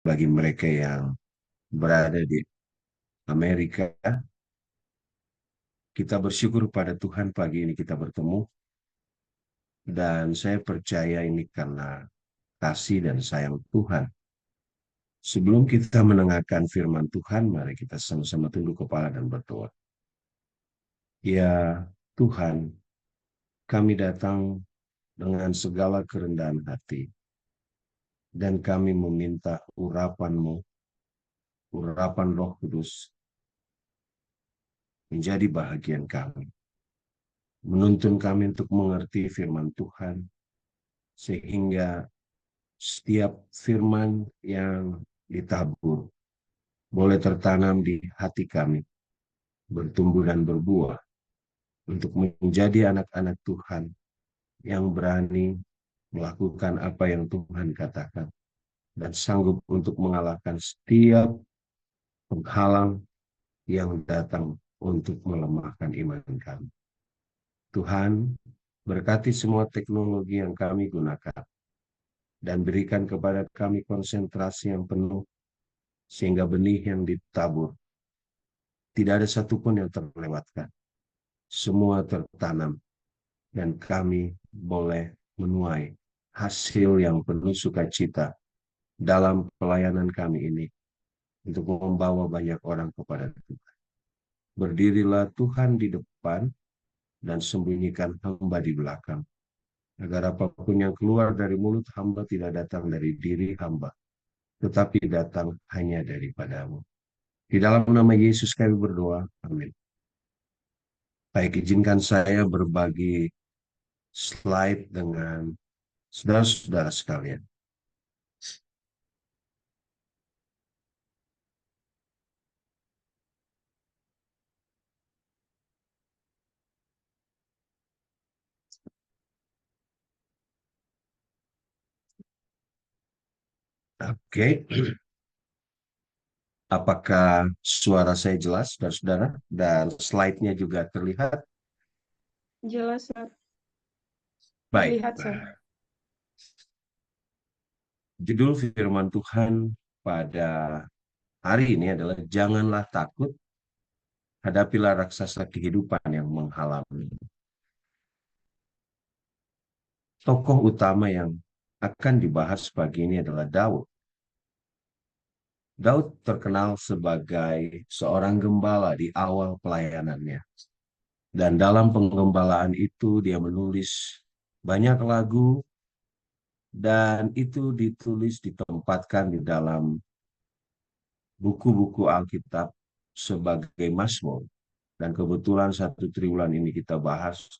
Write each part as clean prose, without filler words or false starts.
bagi mereka yang berada di Amerika. Kita bersyukur pada Tuhan pagi ini kita bertemu, dan saya percaya ini karena kasih dan sayang Tuhan. Sebelum kita mendengarkan firman Tuhan, mari kita sama-sama tunduk kepala dan berdoa. Ya Tuhan, kami datang dengan segala kerendahan hati, dan kami meminta urapan-Mu, urapan Roh Kudus, menjadi bahagian kami. Menuntun kami untuk mengerti firman Tuhan, sehingga setiap firman yang ditabur boleh tertanam di hati kami, bertumbuh dan berbuah, untuk menjadi anak-anak Tuhan yang berani melakukan apa yang Tuhan katakan, dan sanggup untuk mengalahkan setiap penghalang yang datang untuk melemahkan iman kami. Tuhan, berkati semua teknologi yang kami gunakan, dan berikan kepada kami konsentrasi yang penuh, sehingga benih yang ditabur tidak ada satupun yang terlewatkan. Semua tertanam, dan kami boleh menuai hasil yang penuh sukacita dalam pelayanan kami ini, untuk membawa banyak orang kepada Tuhan. Berdirilah Tuhan di depan, dan sembunyikan hamba di belakang, agar apapun yang keluar dari mulut hamba tidak datang dari diri hamba, tetapi datang hanya daripada-Mu. Di dalam nama Yesus kami berdoa, amin. Baik, izinkan saya berbagi slide dengan saudara-saudara sekalian. Oke, apakah suara saya jelas, saudara-saudara? Dan slide-nya juga terlihat? Jelas, Sir. Baik. Terlihat, Sir. Judul firman Tuhan pada hari ini adalah janganlah takut, hadapilah raksasa kehidupan yang menghalangi. Tokoh utama yang akan dibahas pagi ini adalah Daud. Daud terkenal sebagai seorang gembala di awal pelayanannya. Dan dalam penggembalaan itu dia menulis banyak lagu, dan itu ditulis ditempatkan di dalam buku-buku Alkitab sebagai Mazmur. Dan kebetulan satu triwulan ini kita bahas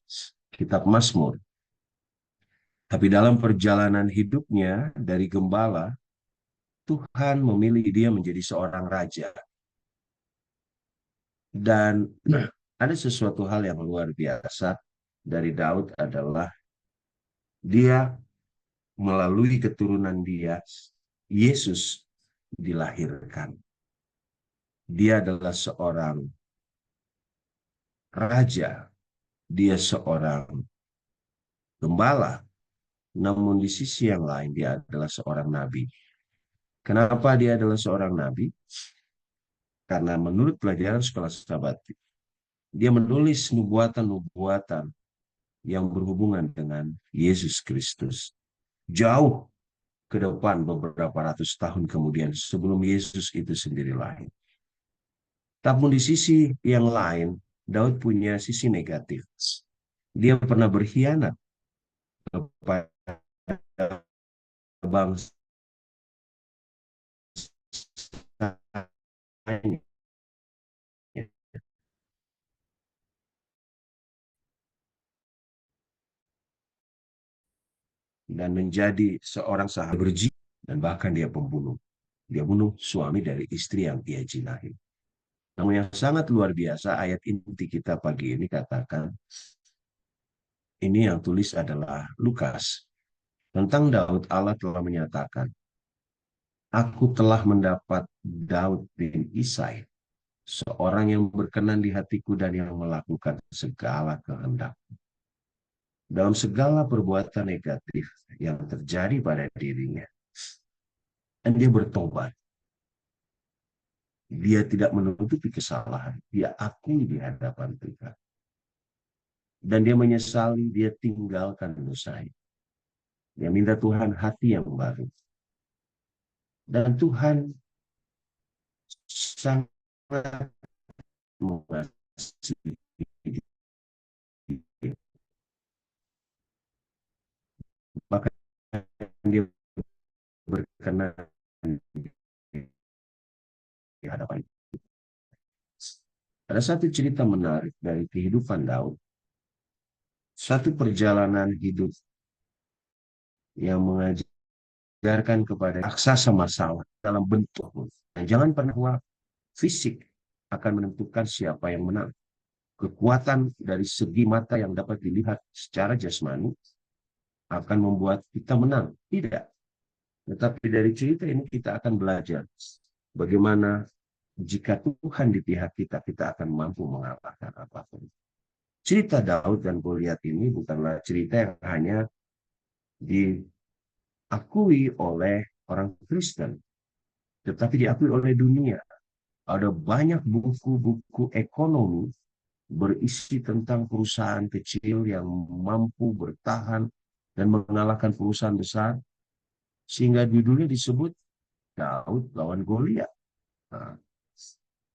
kitab Mazmur. Tapi dalam perjalanan hidupnya dari gembala, Tuhan memilih dia menjadi seorang raja. Dan ada sesuatu hal yang luar biasa dari Daud adalah dia, melalui keturunan dia, Yesus dilahirkan. Dia adalah seorang raja, dia seorang gembala, namun di sisi yang lain dia adalah seorang nabi. Kenapa dia adalah seorang nabi? Karena menurut pelajaran sekolah sahabat, dia menulis nubuatan-nubuatan yang berhubungan dengan Yesus Kristus. Jauh ke depan, beberapa ratus tahun kemudian, sebelum Yesus itu sendiri lahir. Tapi di sisi yang lain, Daud punya sisi negatif. Dia pernah berkhianat kepada bangsa dan menjadi seorang sahabat berjihad, dan bahkan dia pembunuh. Dia bunuh suami dari istri yang dia jinahi. Namun yang sangat luar biasa, ayat inti kita pagi ini katakan, ini yang tulis adalah Lukas. Tentang Daud, Allah telah menyatakan, aku telah mendapat Daud bin Isai, seorang yang berkenan di hatiku dan yang melakukan segala kehendak. Dalam segala perbuatan negatif yang terjadi pada dirinya, Dan dia bertobat. Dia tidak menutupi kesalahan. Dia akui di hadapan Tuhan. Dan dia menyesali, dia tinggalkan dosanya. Dia minta Tuhan hati yang baru. Dan Tuhan sangat mengasihi dia. Maka dia berkenan di hadapan. Ada satu cerita menarik dari kehidupan Daud. Satu perjalanan hidup yang mengajarkan kepada raksasa masalah dalam bentuk. Dan jangan pernah bahwa fisik akan menentukan siapa yang menang. Kekuatan dari segi mata yang dapat dilihat secara jasmani akan membuat kita menang. Tidak. Tetapi dari cerita ini kita akan belajar bagaimana jika Tuhan di pihak kita, kita akan mampu mengalahkan apapun. Cerita Daud dan Goliat ini bukanlah cerita yang hanya diakui oleh orang Kristen, tetapi diakui oleh dunia. Ada banyak buku-buku ekonomi berisi tentang perusahaan kecil yang mampu bertahan dan mengalahkan perusahaan besar, sehingga judulnya disebut Daud lawan Goliat. Nah,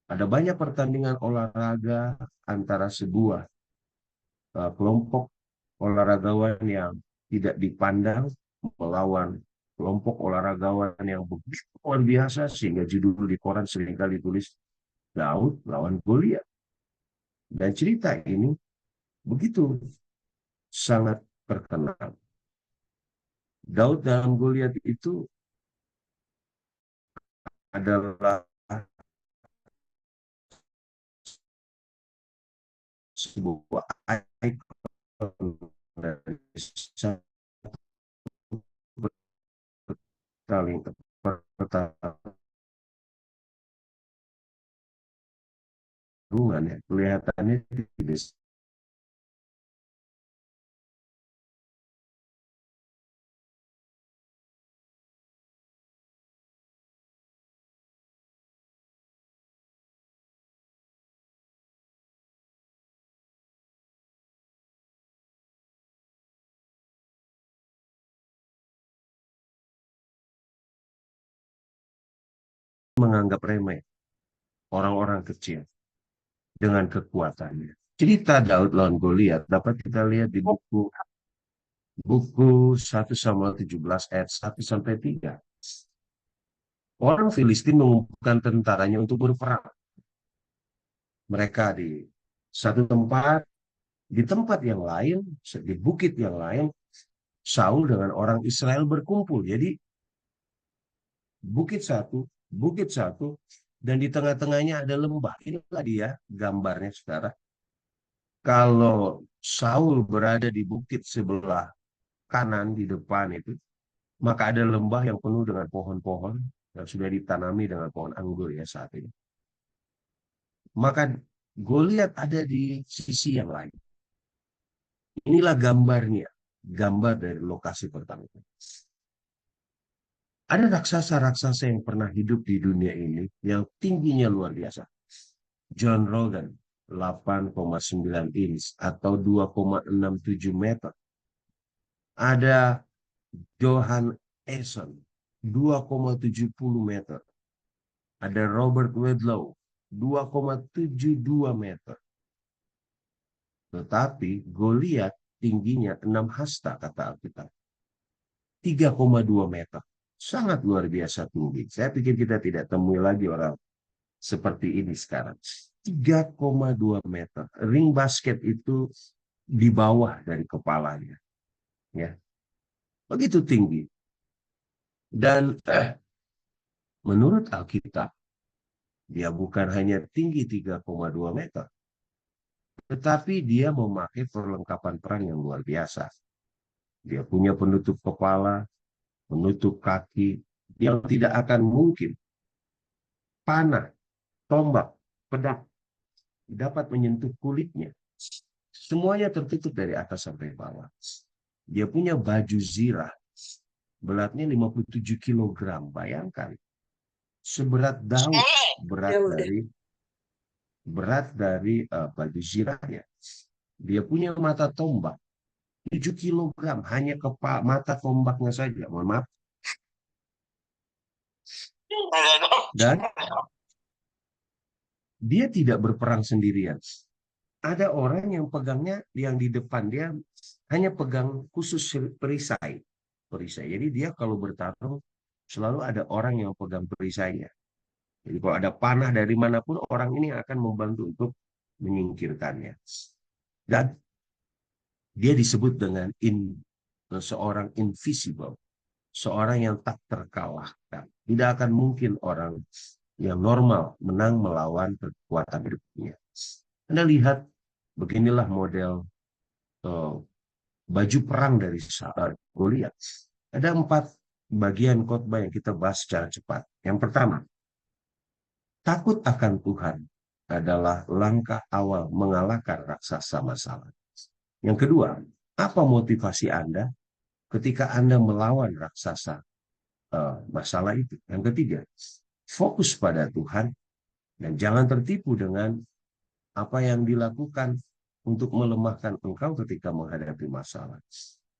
ada banyak pertandingan olahraga antara sebuah kelompok olahragawan yang tidak dipandang melawan kelompok olahragawan yang begitu luar biasa, sehingga judul di koran seringkali tulis Daud lawan Goliat. Dan cerita ini begitu sangat terkenal. Daud dan Goliat itu adalah sebuah ikon dari satu saling pertarungan, ya. Kelihatannya tidak menganggap remeh orang-orang kecil dengan kekuatannya. Cerita Daud lawan Goliat dapat kita lihat di buku 1 Samuel 17 ayat 1 sampai 3. Orang Filistin mengumpulkan tentaranya untuk berperang. Mereka di satu tempat, di tempat yang lain, di bukit yang lain, Saul dengan orang Israel berkumpul. Jadi bukit satu, dan di tengah-tengahnya ada lembah. Inilah dia gambarnya, saudara. Kalau Saul berada di bukit sebelah kanan di depan itu, maka ada lembah yang penuh dengan pohon-pohon yang sudah ditanami dengan pohon anggur ya saat ini. Maka Goliat ada di sisi yang lain. Inilah gambarnya, gambar dari lokasi pertama. Ada raksasa-raksasa yang pernah hidup di dunia ini yang tingginya luar biasa. John Rogan, 8,9 inch atau 2,67 meter. Ada Johan Eson, 2,70 meter. Ada Robert Wadlow, 2,72 meter. Tetapi Goliat tingginya 6 hasta, kata Alkitab. 3,2 meter. Sangat luar biasa tinggi. Saya pikir kita tidak temui lagi orang seperti ini sekarang. 3,2 meter. Ring basket itu di bawah dari kepalanya. Ya. Begitu tinggi. Dan menurut Alkitab, dia bukan hanya tinggi 3,2 meter, tetapi dia memakai perlengkapan perang yang luar biasa. Dia punya penutup kepala, penutup kaki, yang tidak akan mungkin panah, tombak, pedang dapat menyentuh kulitnya. Semuanya tertutup dari atas sampai bawah. Dia punya baju zirah beratnya 57 kilogram. Bayangkan, seberat Daud, berat dari baju zirahnya. Dia punya mata tombak 7 kilogram hanya ke mata tombaknya saja. Mohon maaf. Dan dia tidak berperang sendirian. Ada orang yang pegangnya, yang di depan dia hanya pegang khusus perisai. Jadi dia kalau bertarung selalu ada orang yang pegang perisainya. Jadi kalau ada panah dari manapun, orang ini akan membantu untuk menyingkirkannya. Dan dia disebut dengan seorang invisible, seorang yang tak terkalahkan. Tidak akan mungkin orang yang normal menang melawan kekuatan hidupnya. Anda lihat, beginilah model baju perang dari Goliat. Ada 4 bagian khotbah yang kita bahas secara cepat. Yang pertama, takut akan Tuhan adalah langkah awal mengalahkan raksasa masalah. Yang kedua, apa motivasi Anda ketika Anda melawan raksasa masalah itu? Yang ketiga, fokus pada Tuhan dan jangan tertipu dengan apa yang dilakukan untuk melemahkan engkau ketika menghadapi masalah.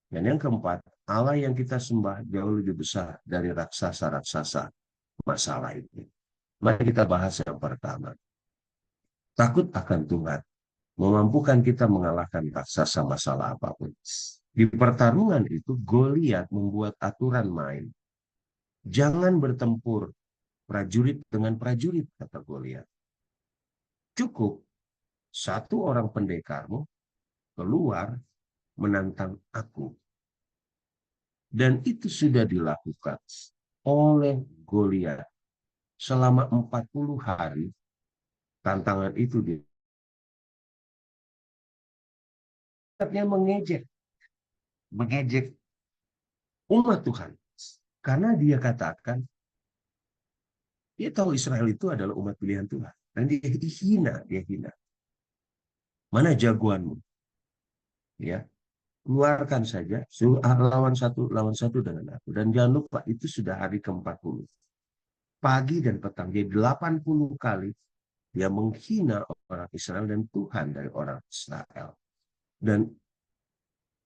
Dan yang keempat, Allah yang kita sembah jauh lebih besar dari raksasa-raksasa masalah itu. Mari kita bahas yang pertama. Takut akan Tuhan memampukan kita mengalahkan raksasa masalah apapun. Di pertarungan itu, Goliat membuat aturan main. Jangan bertempur prajurit dengan prajurit, kata Goliat. Cukup satu orang pendekarmu keluar menantang aku. Dan itu sudah dilakukan oleh Goliat selama 40 hari. Tantangan itu dia mengejek umat Tuhan. Karena dia katakan, dia tahu Israel itu adalah umat pilihan Tuhan. Dan dia hina. Mana jagoanmu? Ya, keluarkan saja, lawan satu dengan aku. Dan jangan lupa, itu sudah hari ke-40. Pagi dan petang, jadi 80 kali dia menghina orang Israel dan Tuhan dari orang Israel. Dan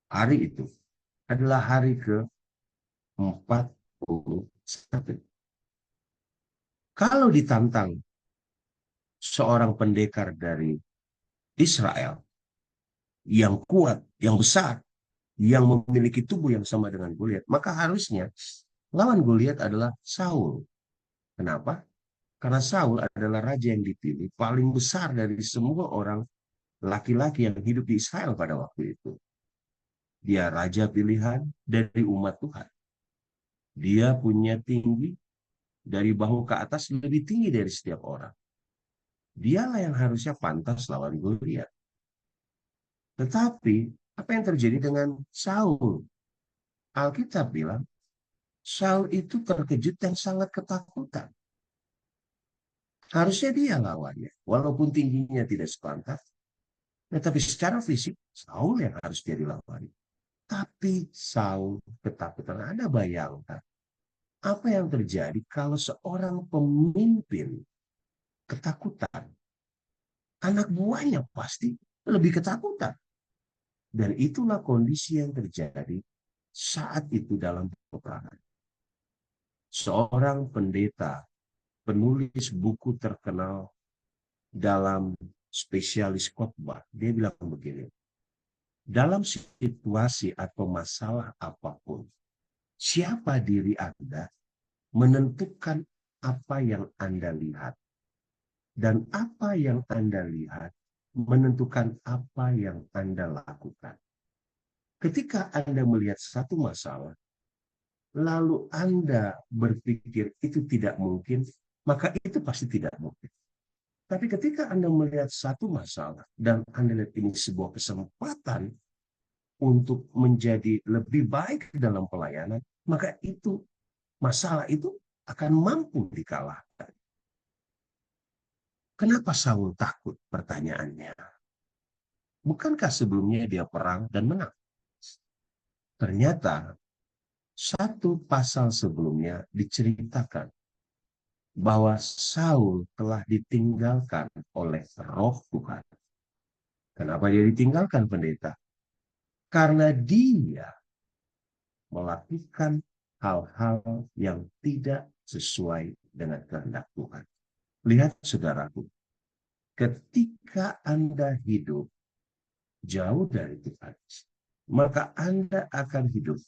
hari itu adalah hari ke-41. Kalau ditantang seorang pendekar dari Israel yang kuat, yang besar, yang memiliki tubuh yang sama dengan Goliat, maka harusnya lawan Goliat adalah Saul. Kenapa? Karena Saul adalah raja yang dipilih paling besar dari semua orang laki-laki yang hidup di Israel pada waktu itu. Dia raja pilihan dari umat Tuhan. Dia punya tinggi dari bahu ke atas lebih tinggi dari setiap orang. Dialah yang harusnya pantas lawan Goliat. Tetapi apa yang terjadi dengan Saul? Alkitab bilang Saul itu terkejut dan sangat ketakutan. Harusnya dia lawannya, walaupun tingginya tidak sepantas. Tetapi secara fisik Saul yang harus jadi lawannya. Tapi Saul ketakutan. Anda bayangkan apa yang terjadi kalau seorang pemimpin ketakutan. Anak buahnya pasti lebih ketakutan. Dan itulah kondisi yang terjadi saat itu dalam peperangan. Seorang pendeta, penulis buku terkenal dalam spesialis khotbah, dia bilang begini, dalam situasi atau masalah apapun, siapa diri Anda menentukan apa yang Anda lihat. Dan apa yang Anda lihat menentukan apa yang Anda lakukan. Ketika Anda melihat satu masalah, lalu Anda berpikir itu tidak mungkin, maka itu pasti tidak mungkin. Tapi ketika Anda melihat satu masalah dan Anda lihat ini sebuah kesempatan untuk menjadi lebih baik dalam pelayanan, maka itu masalah itu akan mampu dikalahkan. Kenapa Saul takut? Pertanyaannya. Bukankah sebelumnya dia perang dan menang? Ternyata Satu pasal sebelumnya diceritakan bahwa Saul telah ditinggalkan oleh Roh Tuhan. Kenapa dia ditinggalkan, pendeta? Karena dia melakukan hal-hal yang tidak sesuai dengan kehendak Tuhan. Lihat saudaraku, ketika Anda hidup jauh dari Tuhan, maka Anda akan hidup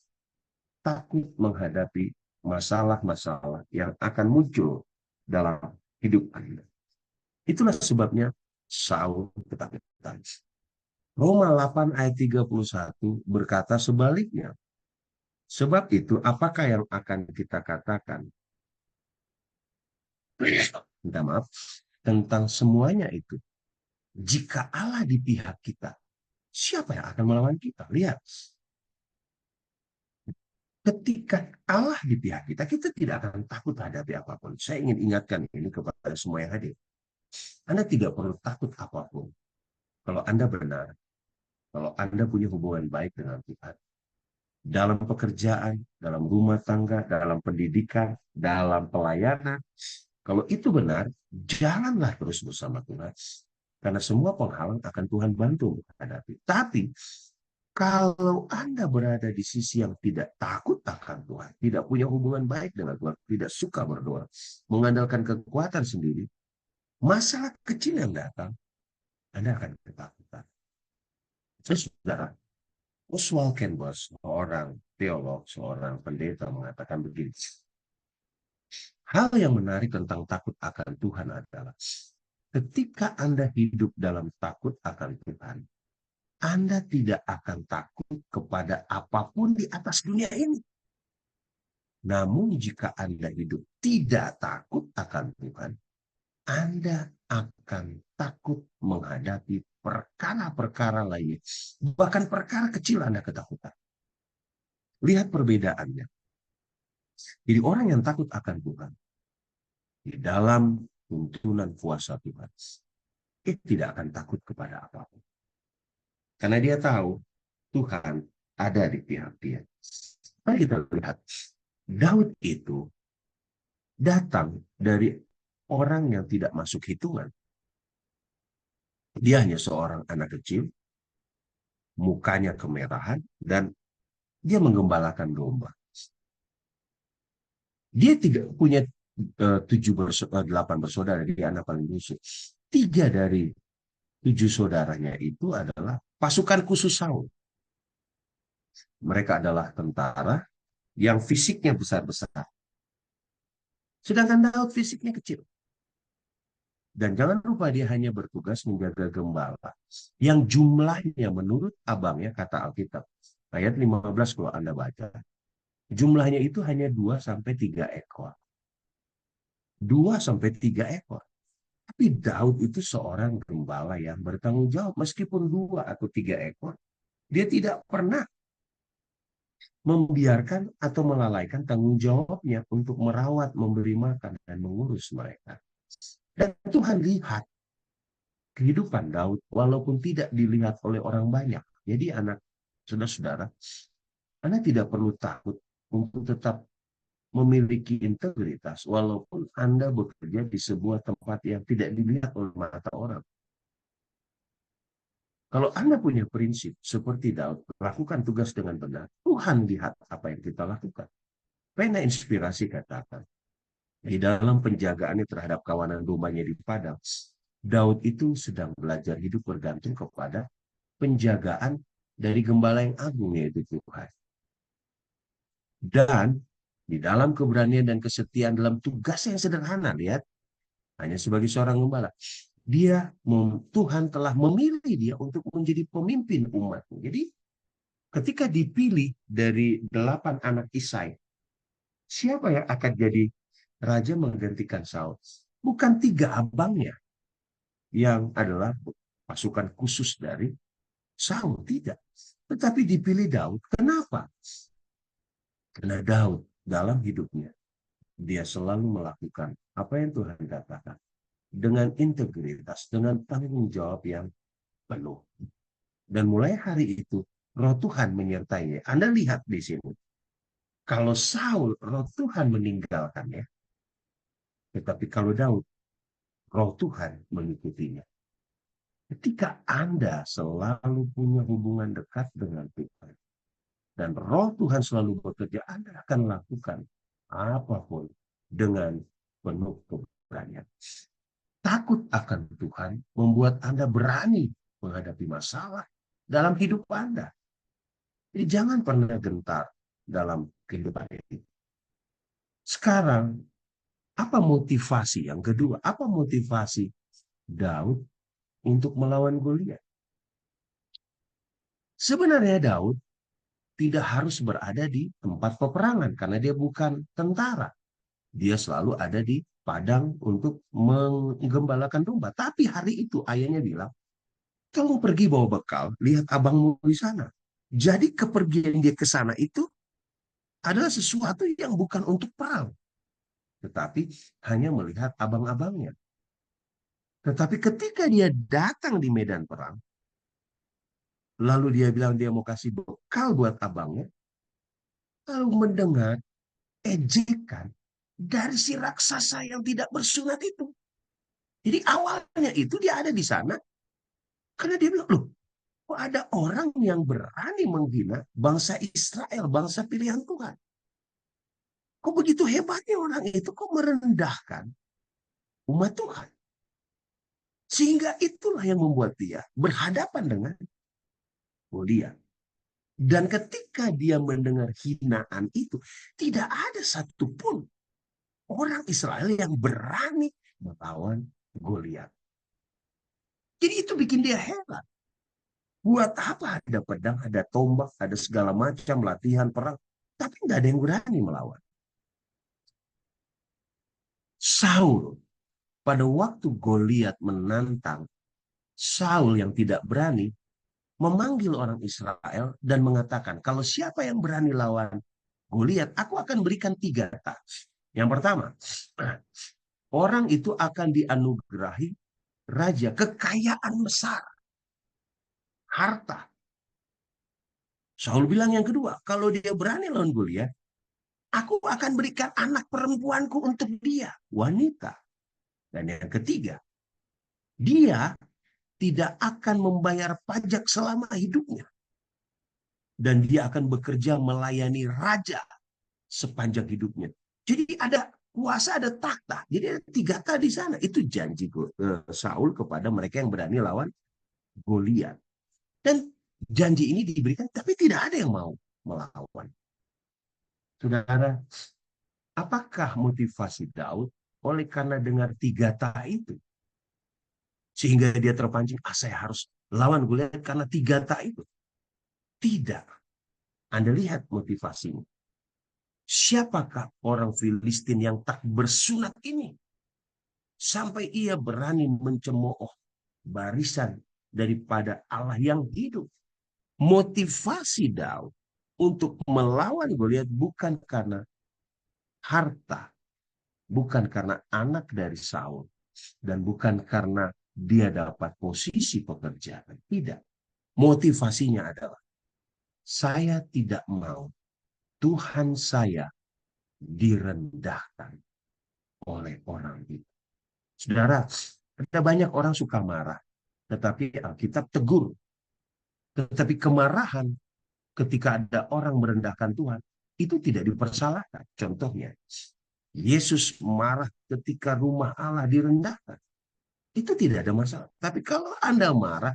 takut menghadapi masalah-masalah yang akan muncul dalam hidup Anda. Itulah sebabnya Saul ketakutan. Roma 8 ayat 31 berkata sebaliknya. Sebab itu, apakah yang akan kita katakan? Minta maaf. Tentang semuanya itu. Jika Allah di pihak kita, siapa yang akan melawan kita? Lihat. Ketika Allah di pihak kita, kita tidak akan takut hadapi apapun. Saya ingin ingatkan ini kepada semua yang hadir. Anda tidak perlu takut apapun. Kalau Anda benar, kalau Anda punya hubungan baik dengan Tuhan, dalam pekerjaan, dalam rumah tangga, dalam pendidikan, dalam pelayanan, kalau itu benar, jalanlah terus bersama Tuhan. Karena semua penghalang akan Tuhan bantu menghadapi. Tapi kalau Anda berada di sisi yang tidak takut akan Tuhan, tidak punya hubungan baik dengan Tuhan, tidak suka berdoa, mengandalkan kekuatan sendiri, masalah kecil yang datang, Anda akan ketakutan. Saudara, Oswald Campbell, seorang teolog, seorang pendeta mengatakan begini, hal yang menarik tentang takut akan Tuhan adalah ketika Anda hidup dalam takut akan Tuhan, Anda tidak akan takut kepada apapun di atas dunia ini. Namun jika Anda hidup tidak takut akan Tuhan, Anda akan takut menghadapi perkara-perkara lainnya. Bahkan perkara kecil Anda ketakutan. Lihat perbedaannya. Jadi orang yang takut akan Tuhan, di dalam tuntunan kuasa Tuhan, dia tidak akan takut kepada apapun. Karena dia tahu Tuhan ada di pihak dia. Mari kita lihat, Daud itu datang dari orang yang tidak masuk hitungan. Dia hanya seorang anak kecil, mukanya kemerahan, dan dia menggembalakan domba. Dia tidak punya 8 bersaudara, dia anak paling bungsu. 3 dari 7 saudaranya itu adalah pasukan khusus Saul. Mereka adalah tentara yang fisiknya besar-besar. Sedangkan Daud fisiknya kecil. Dan jangan lupa dia hanya bertugas menjaga gembala. Yang jumlahnya menurut abangnya, kata Alkitab. Ayat 15 kalau Anda baca. Jumlahnya itu hanya 2-3 ekor. 2-3 ekor. Tapi Daud itu seorang gembala yang bertanggung jawab. Meskipun 2-3 ekor, dia tidak pernah membiarkan atau melalaikan tanggung jawabnya untuk merawat, memberi makan, dan mengurus mereka. Dan Tuhan lihat kehidupan Daud walaupun tidak dilihat oleh orang banyak. Jadi saudara-saudara, Anda tidak perlu takut untuk tetap memiliki integritas walaupun Anda bekerja di sebuah tempat yang tidak dilihat oleh mata orang. Kalau Anda punya prinsip seperti Daud, lakukan tugas dengan benar, Tuhan lihat apa yang kita lakukan. Pena inspirasi katakan, di dalam penjagaannya terhadap kawanan dombanya di padang, Daud itu sedang belajar hidup bergantung kepada penjagaan dari gembala yang agung, yaitu Tuhan. Dan di dalam keberanian dan kesetiaan dalam tugas yang sederhana, lihat, hanya sebagai seorang gembala, Tuhan telah memilih dia untuk menjadi pemimpin umat. Jadi ketika dipilih dari 8 anak Isai, siapa yang akan jadi raja menggantikan Saul? Bukan 3 abangnya yang adalah pasukan khusus dari Saul, tidak. Tetapi dipilih Daud. Kenapa? Karena Daud dalam hidupnya, dia selalu melakukan apa yang Tuhan katakan. Dengan integritas, dengan tanggung jawab yang penuh. Dan mulai hari itu, Roh Tuhan menyertainya. Anda lihat di sini. Kalau Saul, roh Tuhan meninggalkannya. Tetapi kalau Daud, roh Tuhan mengikutinya. Ketika Anda selalu punya hubungan dekat dengan Tuhan, dan roh Tuhan selalu bekerja, Anda akan lakukan apapun dengan penuh keberanian. Takut akan Tuhan membuat Anda berani menghadapi masalah dalam hidup Anda. Jadi jangan pernah gentar dalam kehidupan ini. Sekarang, apa motivasi yang kedua? Apa motivasi Daud untuk melawan Goliat? Sebenarnya Daud tidak harus berada di tempat peperangan karena dia bukan tentara. Dia selalu ada di padang untuk menggembalakan domba. Tapi hari itu ayahnya bilang, kamu pergi bawa bekal, lihat abangmu di sana. Jadi kepergian dia ke sana itu adalah sesuatu yang bukan untuk perang, tetapi hanya melihat abang-abangnya. Tetapi ketika dia datang di medan perang, lalu dia bilang dia mau kasih bekal buat abangnya, lalu mendengar ejekan dari si raksasa yang tidak bersunat itu. Jadi awalnya itu dia ada di sana karena dia bilang, loh, kok ada orang yang berani menghina bangsa Israel, bangsa pilihan Tuhan. Kok begitu hebatnya orang itu, kok merendahkan umat Tuhan. Sehingga itulah yang membuat dia berhadapan dengan Goliat. Dan ketika dia mendengar hinaan itu, tidak ada satupun orang Israel yang berani melawan Goliat. Jadi itu bikin dia heran. Buat apa ada pedang, ada tombak, ada segala macam latihan perang. Tapi nggak ada yang berani melawan. Saul, pada waktu Goliat menantang Saul yang tidak berani, memanggil orang Israel dan mengatakan, kalau siapa yang berani lawan Goliat, aku akan berikan 3 tas. Yang pertama, orang itu akan dianugerahi raja, kekayaan besar, harta. Saul bilang yang kedua, kalau dia berani lawan Goliat, aku akan berikan anak perempuanku untuk dia, wanita. Dan yang ketiga, dia tidak akan membayar pajak selama hidupnya. Dan dia akan bekerja melayani raja sepanjang hidupnya. Jadi ada kuasa, ada takhta. Jadi ada 3 tahta di sana. Itu janji Saul kepada mereka yang berani lawan Goliat. Dan janji ini diberikan, tapi tidak ada yang mau melawan. Saudara, apakah motivasi Daud oleh karena dengar 3 tahta itu? Sehingga dia terpancing, saya harus lawan Goliat karena 3 tahta itu. Tidak. Anda lihat motivasinya. Siapakah orang Filistin yang tak bersunat ini? Sampai ia berani mencemooh barisan daripada Allah yang hidup. Motivasi Daud untuk melawan Goliat bukan karena harta, bukan karena anak dari Saul, dan bukan karena dia dapat posisi pekerjaan. Tidak. Motivasinya adalah, saya tidak mau Tuhan saya direndahkan oleh orang itu. Saudara, ada banyak orang suka marah, tetapi Alkitab tegur. Tetapi kemarahan ketika ada orang merendahkan Tuhan, itu tidak dipersalahkan. Contohnya, Yesus marah ketika rumah Allah direndahkan. Itu tidak ada masalah. Tapi kalau Anda marah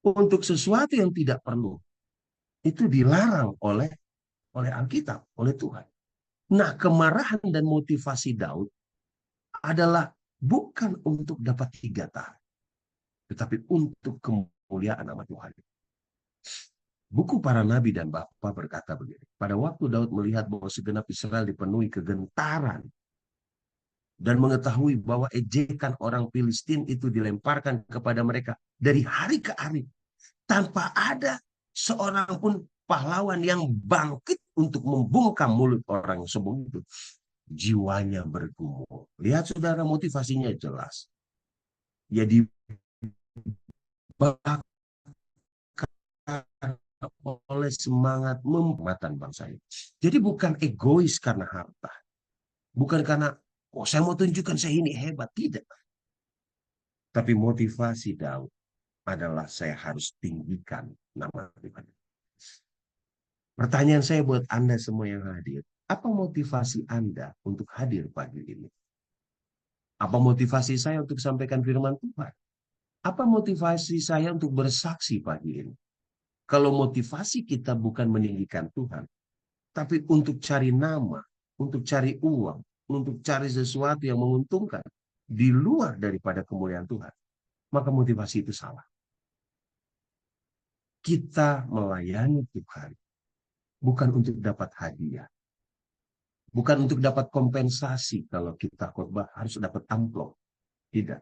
untuk sesuatu yang tidak perlu, itu dilarang oleh Alkitab, oleh Tuhan. Nah, kemarahan dan motivasi Daud adalah bukan untuk dapat 3 tahta, tetapi untuk kemuliaan nama Tuhan. Buku para nabi dan bapa berkata begini, pada waktu Daud melihat bahwa segenap Israel dipenuhi kegentaran dan mengetahui bahwa ejekan orang Filistin itu dilemparkan kepada mereka dari hari ke hari, tanpa ada seorang pun pahlawan yang bangkit untuk membungkam mulut orang yang sombong itu, jiwanya bergumul. Lihat saudara, motivasinya jelas. Jadi oleh semangat mematan bangsa ini. Jadi bukan egois karena harta. Bukan karena, oh saya mau tunjukkan saya ini hebat. Tidak. Tapi motivasi Daud adalah saya harus tinggikan nama Tuhan. Pertanyaan saya buat Anda semua yang hadir. Apa motivasi Anda untuk hadir pagi ini? Apa motivasi saya untuk sampaikan firman Tuhan? Apa motivasi saya untuk bersaksi pagi ini? Kalau motivasi kita bukan meninggikan Tuhan, tapi untuk cari nama, untuk cari uang, untuk cari sesuatu yang menguntungkan di luar daripada kemuliaan Tuhan, maka motivasi itu salah. Kita melayani Tuhan bukan untuk dapat hadiah, bukan untuk dapat kompensasi. Kalau kita khotbah harus dapat amplop, tidak.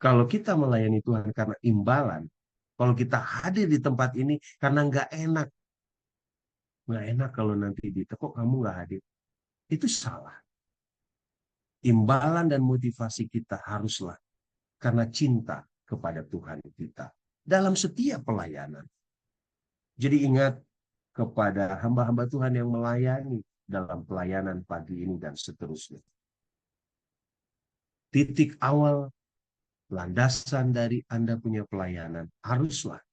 Kalau kita melayani Tuhan karena imbalan, kalau kita hadir di tempat ini karena nggak enak kalau nanti kok kamu nggak hadir, itu salah. Imbalan dan motivasi kita haruslah karena cinta kepada Tuhan kita dalam setiap pelayanan. Jadi ingat kepada hamba-hamba Tuhan yang melayani dalam pelayanan pagi ini dan seterusnya. Titik awal, landasan dari Anda punya pelayanan haruslah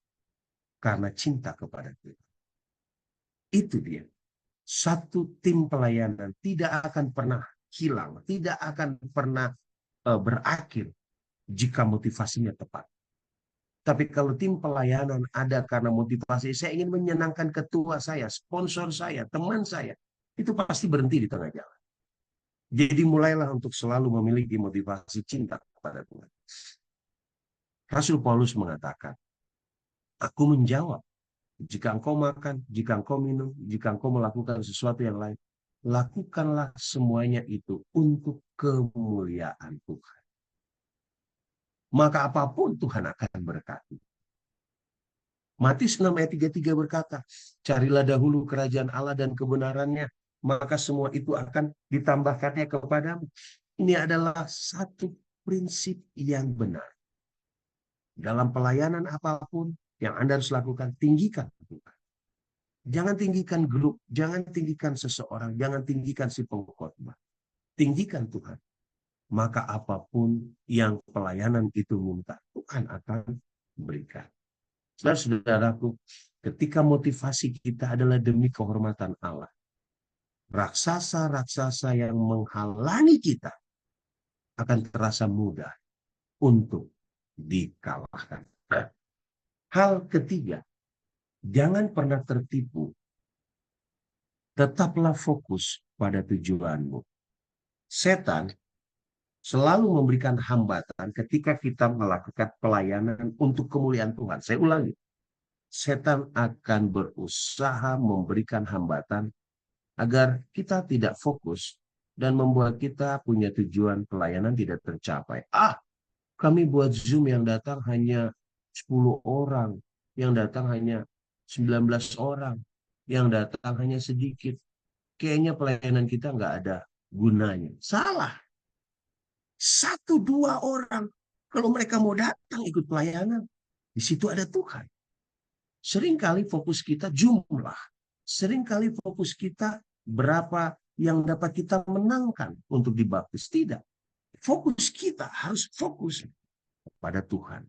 karena cinta kepada Tuhan. Itu dia. Satu tim pelayanan tidak akan pernah hilang, tidak akan pernah berakhir jika motivasinya tepat. Tapi kalau tim pelayanan ada karena motivasi, saya ingin menyenangkan ketua saya, sponsor saya, teman saya, itu pasti berhenti di tengah jalan. Jadi mulailah untuk selalu memiliki motivasi cinta kepada Tuhan. Rasul Paulus mengatakan, aku menjawab, jika engkau makan, jika engkau minum, jika engkau melakukan sesuatu yang lain, lakukanlah semuanya itu untuk kemuliaan Tuhan. Maka apapun Tuhan akan berkati. Matius 6 ayat 33 berkata, carilah dahulu kerajaan Allah dan kebenarannya, maka semua itu akan ditambahkannya kepadamu. Ini adalah satu prinsip yang benar. Dalam pelayanan apapun yang Anda harus lakukan, tinggikan Tuhan. Jangan tinggikan grup, jangan tinggikan seseorang, jangan tinggikan si pengkhotbah. Tinggikan Tuhan. Maka apapun yang pelayanan itu minta, Tuhan akan berikan. Saudara-saudaraku, ketika motivasi kita adalah demi kehormatan Allah, raksasa-raksasa yang menghalangi kita akan terasa mudah untuk dikalahkan. Hal ketiga, jangan pernah tertipu. Tetaplah fokus pada tujuanmu. Setan selalu memberikan hambatan ketika kita melakukan pelayanan untuk kemuliaan Tuhan. Saya ulangi. Setan akan berusaha memberikan hambatan agar kita tidak fokus dan membuat kita punya tujuan pelayanan tidak tercapai. Kami buat Zoom yang datang hanya 10 orang, yang datang hanya 19 orang, yang datang hanya sedikit. Kayaknya pelayanan kita nggak ada gunanya. Salah. 1-2 orang. Kalau mereka mau datang ikut pelayanan, di situ ada Tuhan. Seringkali fokus kita jumlah. Seringkali fokus kita berapa yang dapat kita menangkan untuk dibaptis. Tidak. Fokus kita harus fokus pada Tuhan.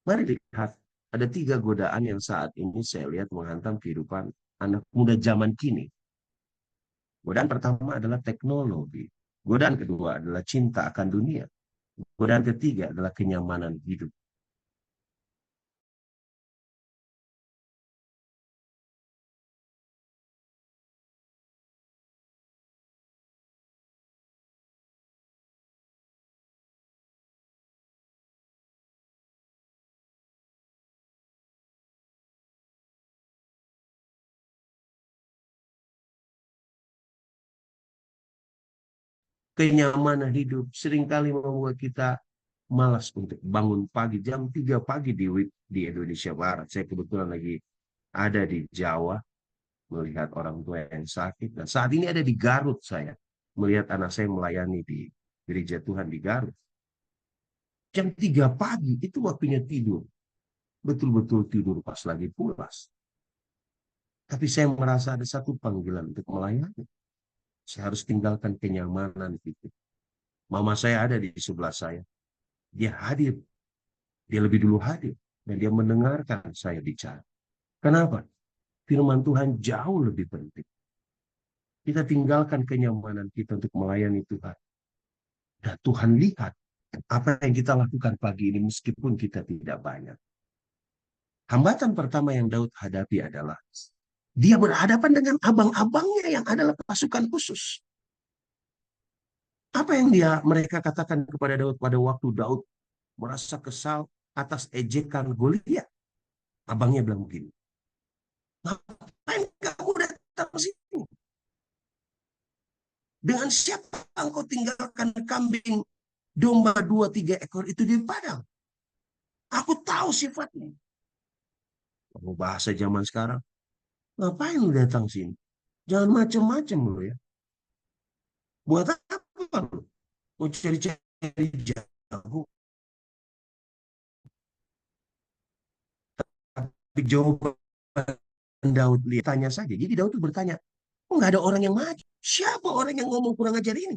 Mari lihat, ada 3 godaan yang saat ini saya lihat menghantam kehidupan anak muda zaman kini. Godaan pertama adalah teknologi. Godaan kedua adalah cinta akan dunia. Godaan ketiga adalah kenyamanan hidup. Kenyamanan hidup seringkali membuat kita malas untuk bangun pagi. Jam 3 pagi di Indonesia Barat. Saya kebetulan lagi ada di Jawa melihat orang tua yang sakit. Dan saat ini ada di Garut saya. Melihat anak saya melayani di gereja Tuhan di Garut. Jam 3 pagi itu waktunya tidur. betul-betul tidur pas lagi pulas. Tapi saya merasa ada satu panggilan untuk melayani. Saya harus tinggalkan kenyamanan itu. Mama saya ada di sebelah saya. Dia hadir. Dia lebih dulu hadir. Dan dia mendengarkan saya bicara. Kenapa? Firman Tuhan jauh lebih penting. Kita tinggalkan kenyamanan kita untuk melayani Tuhan. Dan Tuhan lihat apa yang kita lakukan pagi ini meskipun kita tidak banyak. Hambatan pertama yang Daud hadapi adalah dia berhadapan dengan abang-abangnya yang adalah pasukan khusus. Apa yang mereka katakan kepada Daud pada waktu Daud merasa kesal atas ejekan Goliat? Abangnya bilang begini, ngapain kamu datang ke sini? Dengan siapa engkau tinggalkan kambing domba 2-3 ekor itu di padang? Aku tahu sifatnya. Kamu bahasa zaman sekarang, ngapain lu datang sini? Jangan macem-macem lu ya. Buat apa lu? Mau cari-cari jago. Tapi jawaban Daud lihat, tanya saja. Jadi Daud itu bertanya, kok nggak ada orang yang maju? Siapa orang yang ngomong kurang ajar ini?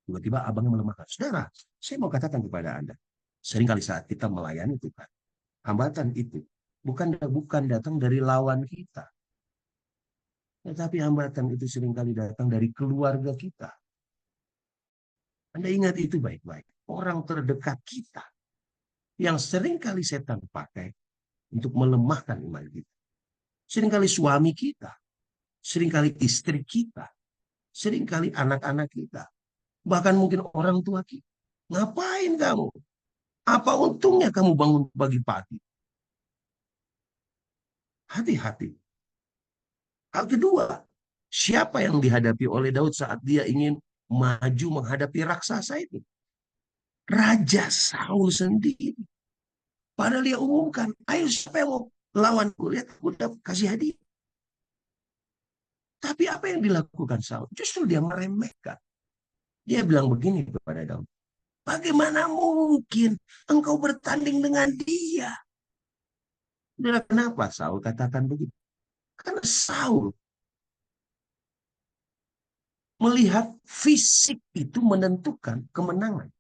Tiba-tiba abangnya melemahkan. Saudara, saya mau katakan kepada Anda, seringkali saat kita melayani Tuhan, hambatan itu bukan datang dari lawan kita, tetapi hambatan itu seringkali datang dari keluarga kita. Anda ingat itu baik-baik. Orang terdekat kita yang seringkali setan pakai untuk melemahkan iman kita. Seringkali suami kita, seringkali istri kita, seringkali anak-anak kita, bahkan mungkin orang tua kita. Ngapain kamu? Apa untungnya kamu bangun pagi-pagi? Hati-hati. Hal kedua, siapa yang dihadapi oleh Daud saat dia ingin maju menghadapi raksasa itu? Raja Saul sendiri. Padahal dia umumkan, ayo siapa yang mau lawan Goliat, udah kasih hadiah. Tapi apa yang dilakukan Saul? Justru dia meremehkan. Dia bilang begini kepada Daud, bagaimana mungkin engkau bertanding dengan dia? Kenapa Saul katakan begitu? Karena Saul melihat fisik itu menentukan kemenangan.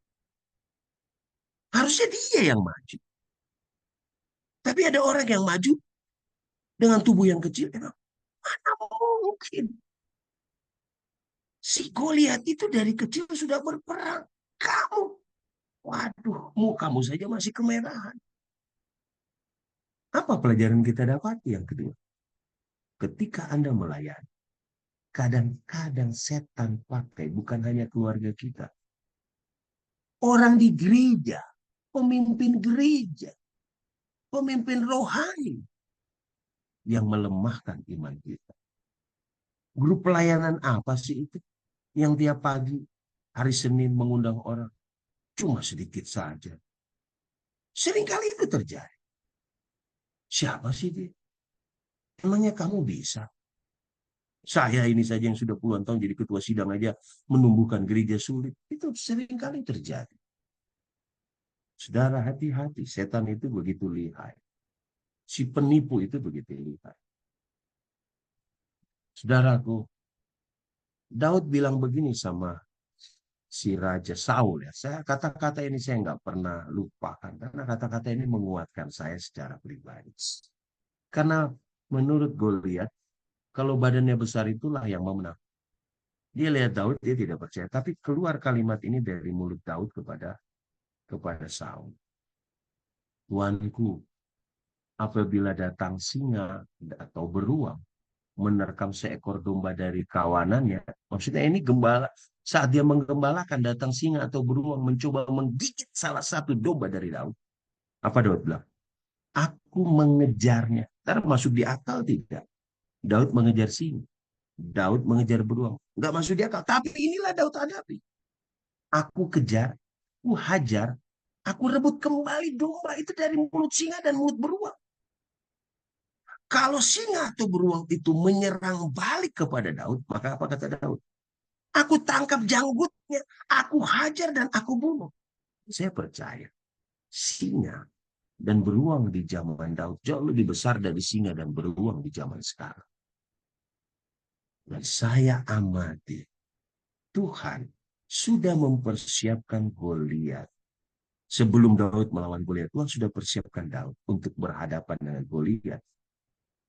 Harusnya dia yang maju. Tapi ada orang yang maju dengan tubuh yang kecil. Mana mungkin? Si Goliat itu dari kecil sudah berperang. Kamu, waduh, mukamu saja masih kemerahan. Apa pelajaran kita dapat? Yang kedua, ketika Anda melayani, kadang-kadang setan pakai bukan hanya keluarga kita. Orang di gereja, pemimpin rohani yang melemahkan iman kita. Grup pelayanan apa sih itu? Yang tiap pagi, hari Senin mengundang orang. Cuma sedikit saja. Seringkali itu terjadi. Siapa sih dia? Emangnya kamu bisa? Saya ini saja yang sudah puluhan tahun jadi ketua sidang aja menumbuhkan gereja sulit. Itu seringkali terjadi. Saudara, hati-hati. Setan itu begitu lihai. Si penipu itu begitu lihai. Saudaraku, Daud bilang begini sama si Raja Saul ya. Kata-kata ini saya nggak pernah lupakan. Karena kata-kata ini menguatkan saya secara pribadi. Karena menurut Goliat, kalau badannya besar itulah yang memenang. Dia lihat Daud, dia tidak percaya. Tapi keluar kalimat ini dari mulut Daud kepada Saul. Tuanku, apabila datang singa atau beruang menerkam seekor domba dari kawanannya, maksudnya ini gembala, saat dia menggembalakan datang singa atau beruang mencoba menggigit salah satu domba dari Daud. Apa Daud bilang? Aku mengejarnya. Termasuk di akal tidak? Daud mengejar singa. Daud mengejar beruang. Enggak masuk di akal. Tapi inilah Daud hadapi. Aku kejar, aku hajar, aku rebut kembali domba itu dari mulut singa dan mulut beruang. Kalau singa atau beruang itu menyerang balik kepada Daud, maka apa kata Daud? Aku tangkap janggutnya, aku hajar dan aku bunuh. Saya percaya singa dan beruang di zaman Daud jauh lebih besar dari singa dan beruang di zaman sekarang. Dan saya amati, Tuhan sudah mempersiapkan Goliat. Sebelum Daud melawan Goliat, Tuhan sudah persiapkan Daud untuk berhadapan dengan Goliat.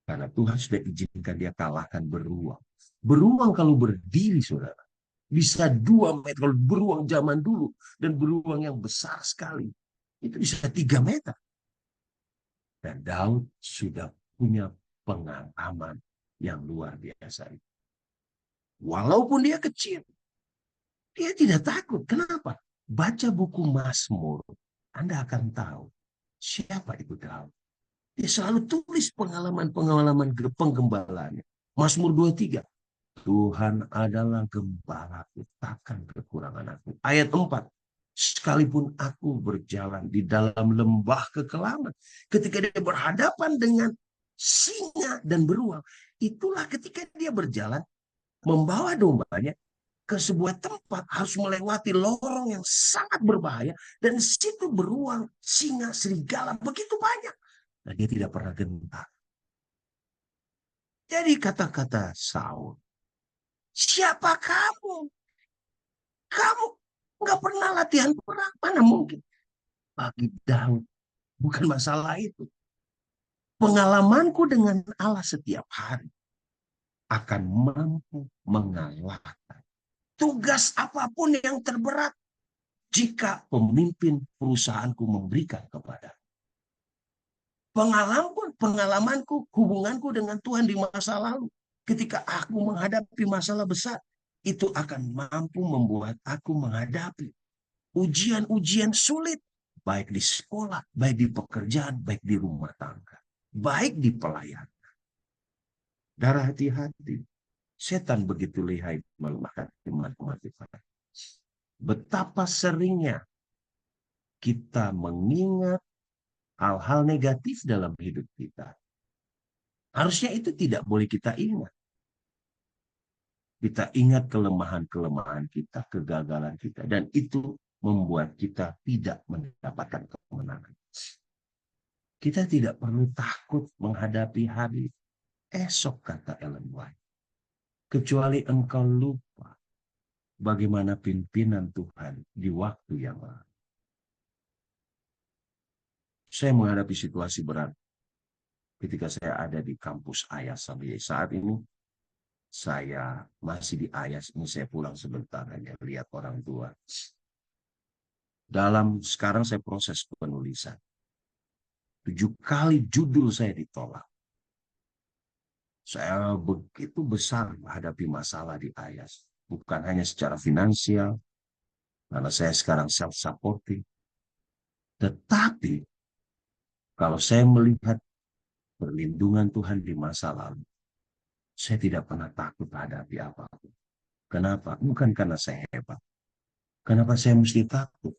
Karena Tuhan sudah izinkan dia kalahkan beruang. Beruang kalau berdiri, saudara, bisa 2 meter. Kalau beruang zaman dulu, dan beruang yang besar sekali, itu bisa 3 meter. Dan Daud sudah punya pengalaman yang luar biasa. Walaupun dia kecil, dia tidak takut. Kenapa? Baca buku Mazmur, Anda akan tahu siapa itu Daud. Dia selalu tulis pengalaman-pengalaman penggembalanya. Mazmur 23. Tuhan adalah gembalaku, takkan kekurangan aku. Ayat 4. Sekalipun aku berjalan di dalam lembah kekelaman. Ketika dia berhadapan dengan singa dan beruang. Itulah ketika dia berjalan membawa dombanya ke sebuah tempat, harus melewati lorong yang sangat berbahaya, dan di situ beruang, singa, serigala begitu banyak. Dan dia tidak pernah gentar. Jadi kata-kata Saul, siapa kamu? Kamu nggak pernah latihan perang, mana mungkin? Bagi Daud, bukan masalah itu. Pengalamanku dengan Allah setiap hari akan mampu mengalahkan tugas apapun yang terberat jika pemimpin perusahaanku memberikan kepada. Pengalamanku, hubunganku dengan Tuhan di masa lalu, ketika aku menghadapi masalah besar, itu akan mampu membuat aku menghadapi ujian-ujian sulit, baik di sekolah, baik di pekerjaan, baik di rumah tangga, baik di pelayanan. Darah hati-hati, setan begitu lihai melemahkan iman-iman kita. Betapa seringnya kita mengingat hal-hal negatif dalam hidup kita. Harusnya itu tidak boleh kita ingat. Kita ingat kelemahan-kelemahan kita, kegagalan kita. Dan itu membuat kita tidak mendapatkan kemenangan. Kita tidak perlu takut menghadapi hari esok, kata Ellen White. Kecuali engkau lupa bagaimana pimpinan Tuhan di waktu yang lalu. Saya menghadapi situasi berat ketika saya ada di kampus Ayas sampai saat ini. Saya masih di Ayas, ini saya pulang sebentar hanya lihat orang tua. Sekarang saya proses penulisan. 7 kali judul saya ditolak. Saya begitu besar menghadapi masalah di Ayas. Bukan hanya secara finansial, karena saya sekarang self-supporting. Tetapi, kalau saya melihat perlindungan Tuhan di masa lalu, saya tidak pernah takut menghadapi apapun. Kenapa? Bukan karena saya hebat. Kenapa saya mesti takut?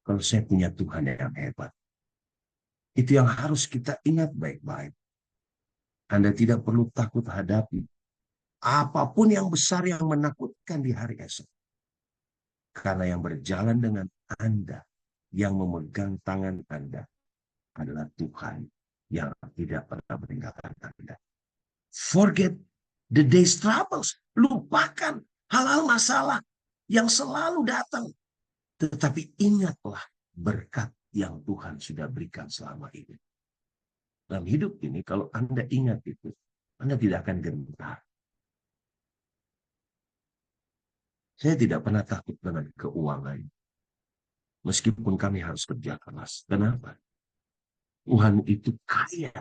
Kalau saya punya Tuhan yang hebat. Itu yang harus kita ingat baik-baik. Anda tidak perlu takut hadapi apapun yang besar yang menakutkan di hari esok. Karena yang berjalan dengan Anda, yang memegang tangan Anda, adalah Tuhan yang tidak pernah meninggalkan Anda. Forget the day's troubles. Lupakan hal-hal masalah yang selalu datang. Tetapi ingatlah berkat yang Tuhan sudah berikan selama ini. Dalam hidup ini, kalau Anda ingat itu, Anda tidak akan gentar. Saya tidak pernah takut dengan keuangan. Meskipun kami harus kerja keras. Kenapa? Tuhan itu kaya.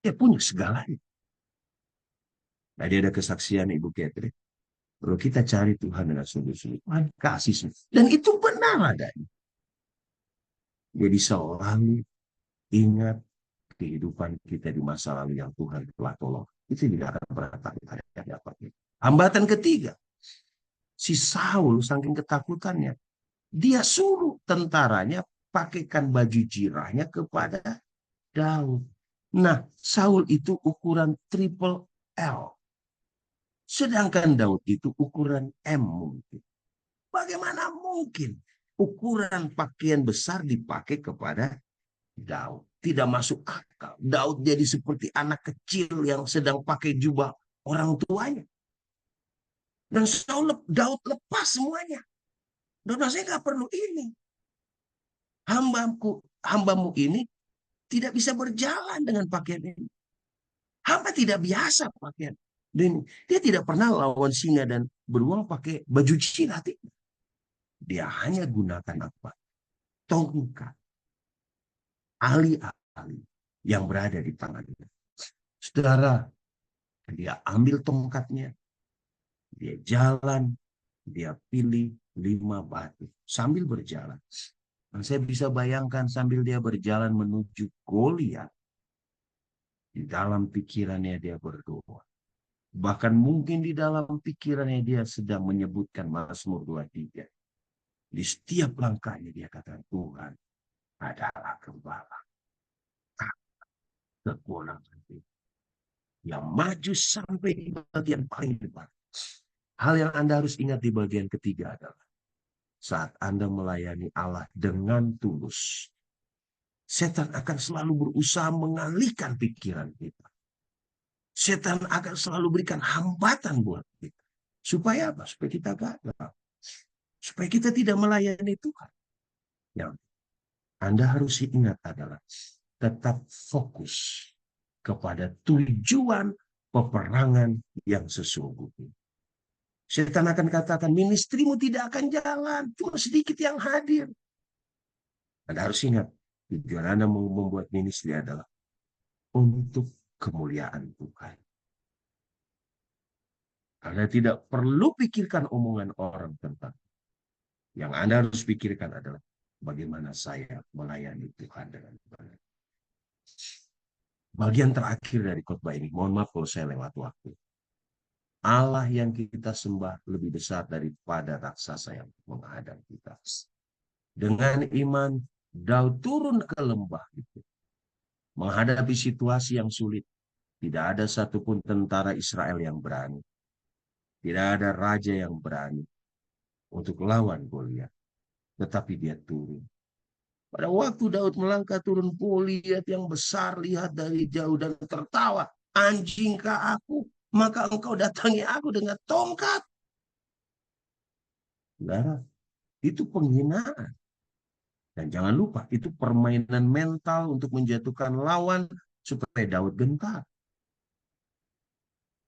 Dia punya segalanya. Tadi ada kesaksian Ibu Catherine. Kalau kita cari Tuhan dengan sungguh-sungguh, Tuhan kasih. Dan itu benar adanya. Jadi selalu ingat kehidupan kita di masa lalu yang Tuhan telah tolong. Itu tidak akan pernah takut ada apa-apa. Hambatan ketiga. Si Saul saking ketakutannya. Dia suruh tentaranya pakaikan baju jirahnya kepada Daud. Nah, Saul itu ukuran triple L. Sedangkan Daud itu ukuran M mungkin. Bagaimana mungkin ukuran pakaian besar dipakai kepada Daud. Tidak masuk akal. Daud jadi seperti anak kecil yang sedang pakai jubah orang tuanya. Dan Daud lepas semuanya. Dan saya nggak perlu ini. Hambamu ini tidak bisa berjalan dengan pakaian ini. Hamba tidak biasa pakaian. Dan dia tidak pernah lawan singa dan beruang pakai baju Cina. Dia hanya gunakan apa? Tongkat. Ali-ali yang berada di tangannya. Saudara, dia ambil tongkatnya. Dia jalan. Dia pilih 5 batu. Sambil berjalan. Dan saya bisa bayangkan sambil dia berjalan menuju Goliat. Di dalam pikirannya dia berdoa. Bahkan mungkin di dalam pikirannya dia sedang menyebutkan Mazmur 23. Di setiap langkahnya dia kata, Tuhan adalah gembala. Kekurangan yang maju sampai di bagian paling depan. Hal yang Anda harus ingat di bagian ketiga adalah saat Anda melayani Allah dengan tulus, setan akan selalu berusaha mengalihkan pikiran kita. Setan akan selalu berikan hambatan buat kita. Supaya apa? Supaya kita gagal. Supaya kita tidak melayani Tuhan. Yang Anda harus ingat adalah tetap fokus kepada tujuan peperangan yang sesungguhnya. Setan akan katakan, ministrimu tidak akan jalan, cuma sedikit yang hadir. Anda harus ingat, tujuan Anda membuat ministri adalah untuk kemuliaan Tuhan. Anda tidak perlu pikirkan omongan orang tentang. Yang Anda harus pikirkan adalah bagaimana saya melayani Tuhan dengan baik. Bagian terakhir dari khotbah ini, mohon maaf kalau saya lewat waktu. Allah yang kita sembah lebih besar daripada raksasa yang menghadang kita. Dengan iman, Daud turun ke lembah itu. Menghadapi situasi yang sulit. Tidak ada satupun tentara Israel yang berani. Tidak ada raja yang berani untuk lawan Goliat. Tetapi dia turun. Pada waktu Daud melangkah turun, Goliat yang besar lihat dari jauh dan tertawa. Anjingkah aku? Maka engkau datangi aku dengan tongkat. Saudara, itu penghinaan. Dan jangan lupa, itu permainan mental untuk menjatuhkan lawan supaya Daud gentar.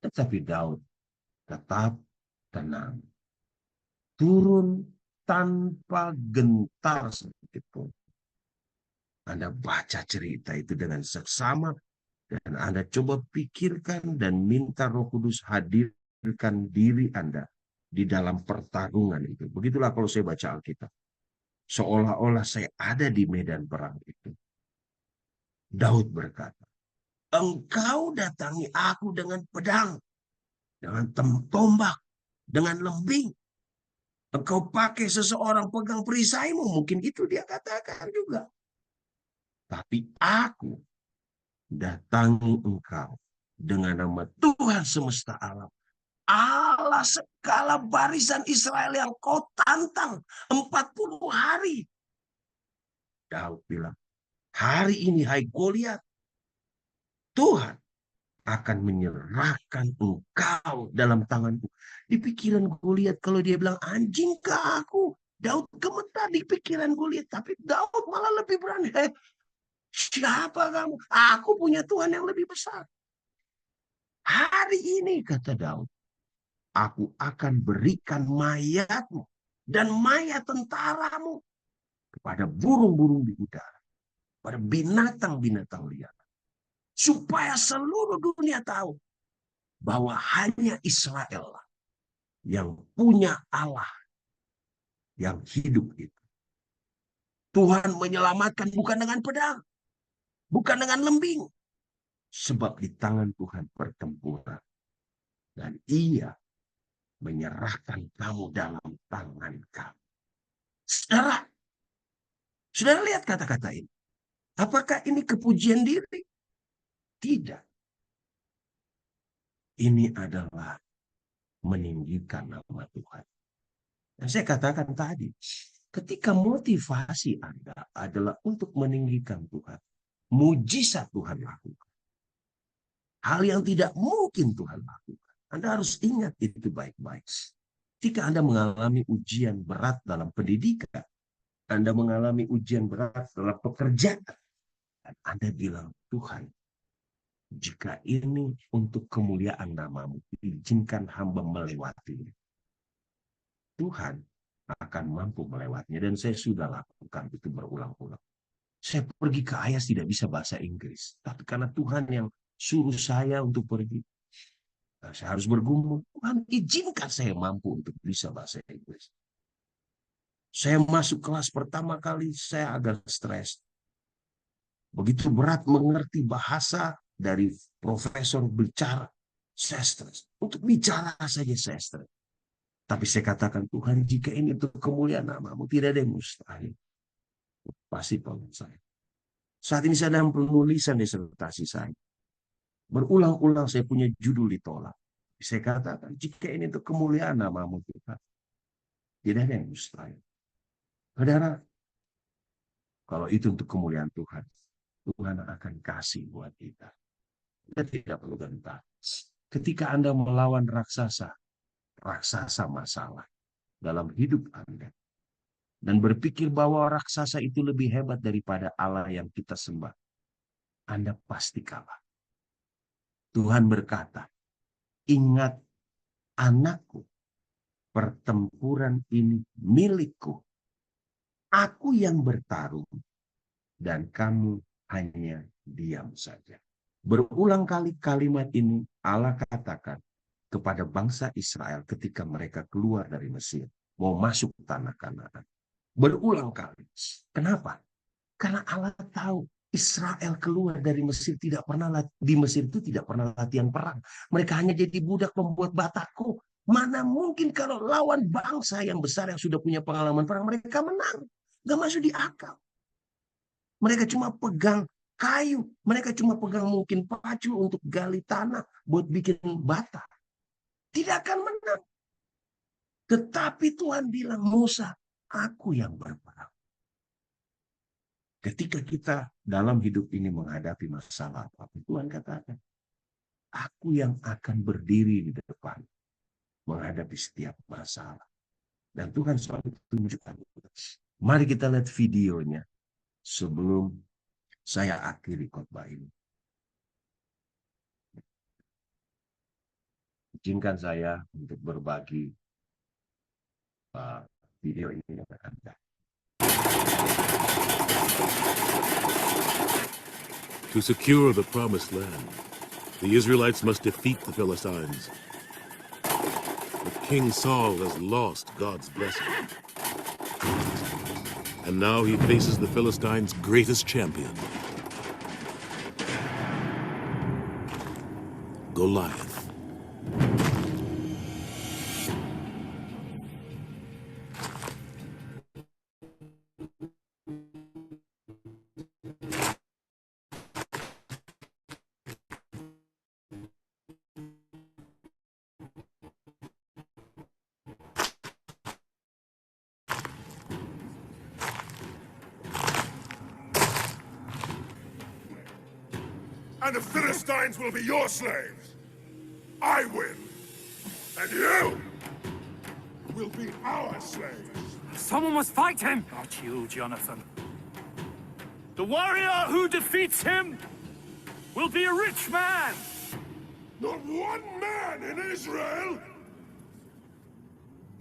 Tetapi Daud tetap tenang. Turun tanpa gentar sedikitpun. Anda baca cerita itu dengan seksama dan Anda coba pikirkan dan minta Roh Kudus hadirkan diri Anda di dalam pertarungan itu. Begitulah kalau saya baca Alkitab. Seolah-olah saya ada di medan perang itu. Daud berkata, engkau datangi aku dengan pedang, dengan tombak, dengan lembing. Engkau pakai seseorang pegang perisaimu. Mungkin itu dia katakan juga. Tapi aku datangi engkau dengan nama Tuhan semesta alam. Allah segala barisan Israel yang kau tantang 40 hari. Daud bilang, hari ini hai Goliat, Tuhan akan menyerahkan engkau dalam tanganku. Di pikiran Goliat kalau dia bilang anjing ke aku, Daud gemetar di pikiran Goliat. Tapi Daud malah lebih berani. Siapa kamu? Aku punya Tuhan yang lebih besar. Hari ini kata Daud, aku akan berikan mayatmu dan mayat tentaramu kepada burung-burung di udara, pada binatang-binatang liar. Supaya seluruh dunia tahu bahwa hanya Israel yang punya Allah yang hidup itu. Tuhan menyelamatkan bukan dengan pedang, bukan dengan lembing. Sebab di tangan Tuhan pertempuran. Dan ia menyerahkan kamu dalam tangan kamu. Saudara lihat kata-kata ini. Apakah ini kepujian diri? Tidak. Ini adalah meninggikan nama Tuhan. Dan saya katakan tadi, Ketika motivasi Anda adalah untuk meninggikan Tuhan, mujizat Tuhan lakukan. Hal yang tidak mungkin Tuhan lakukan. Anda harus ingat itu baik-baik. Jika Anda mengalami ujian berat dalam pendidikan, Anda mengalami ujian berat dalam pekerjaan, dan Anda bilang, Tuhan, jika ini untuk kemuliaan nama-Mu, izinkan hamba melewatinya. Tuhan akan mampu melewatinya. Dan saya sudah lakukan itu berulang-ulang. Saya pergi ke IELTS tidak bisa bahasa Inggris. Tapi karena Tuhan yang suruh saya untuk pergi, nah, saya harus bergumul. Tuhan izinkan saya mampu untuk bisa bahasa Inggris. Saya masuk kelas pertama kali, saya agak stres. Begitu berat mengerti bahasa dari profesor bicara, saya stres. Untuk bicara saja saya stres. Tapi saya katakan, Tuhan, jika ini untuk kemuliaan nama-Mu, tidak ada yang mustahil. Pasti tolong saya. Saat ini saya dalam penulisan disertasi saya. Berulang-ulang saya punya judul ditolak. Saya katakan, jika ini untuk kemuliaan nama-Mu, Tuhan, tidak ada yang mustahil. Saudara, kalau itu untuk kemuliaan Tuhan, Tuhan akan kasih buat kita. Kita tidak perlu gentar. Ketika Anda melawan raksasa masalah dalam hidup Anda, dan berpikir bahwa raksasa itu lebih hebat daripada Allah yang kita sembah, Anda pasti kalah. Tuhan berkata, ingat anakku, pertempuran ini milikku. Aku yang bertarung, dan kamu hanya diam saja. Berulang kali kalimat ini Allah katakan kepada bangsa Israel ketika mereka keluar dari Mesir, mau masuk tanah Kanaan. Berulang kali. Kenapa? Karena Allah tahu Israel keluar dari Mesir di Mesir itu tidak pernah latihan perang. Mereka hanya jadi budak pembuat batako. Mana mungkin kalau lawan bangsa yang besar yang sudah punya pengalaman perang, mereka menang. Gak masuk di akal. Mereka cuma pegang kayu. Mereka cuma pegang mungkin pacu untuk gali tanah buat bikin bata. Tidak akan menang. Tetapi Tuhan bilang, Musa, aku yang berperang. Ketika kita dalam hidup ini menghadapi masalah apapun, Tuhan katakan, aku yang akan berdiri di depan menghadapi setiap masalah. Dan Tuhan selalu tunjukkan. Mari kita lihat videonya sebelum saya akhiri khotbah ini. Izinkan saya untuk berbagi video ini dengan Anda. To secure the promised land, the Israelites must defeat the Philistines. But King Saul has lost God's blessing. And now he faces the Philistines' greatest champion, Goliath. And the Philistines will be your slaves. I win. And you will be our slaves. Someone must fight him! Not you, Jonathan. The warrior who defeats him will be a rich man! Not one man in Israel!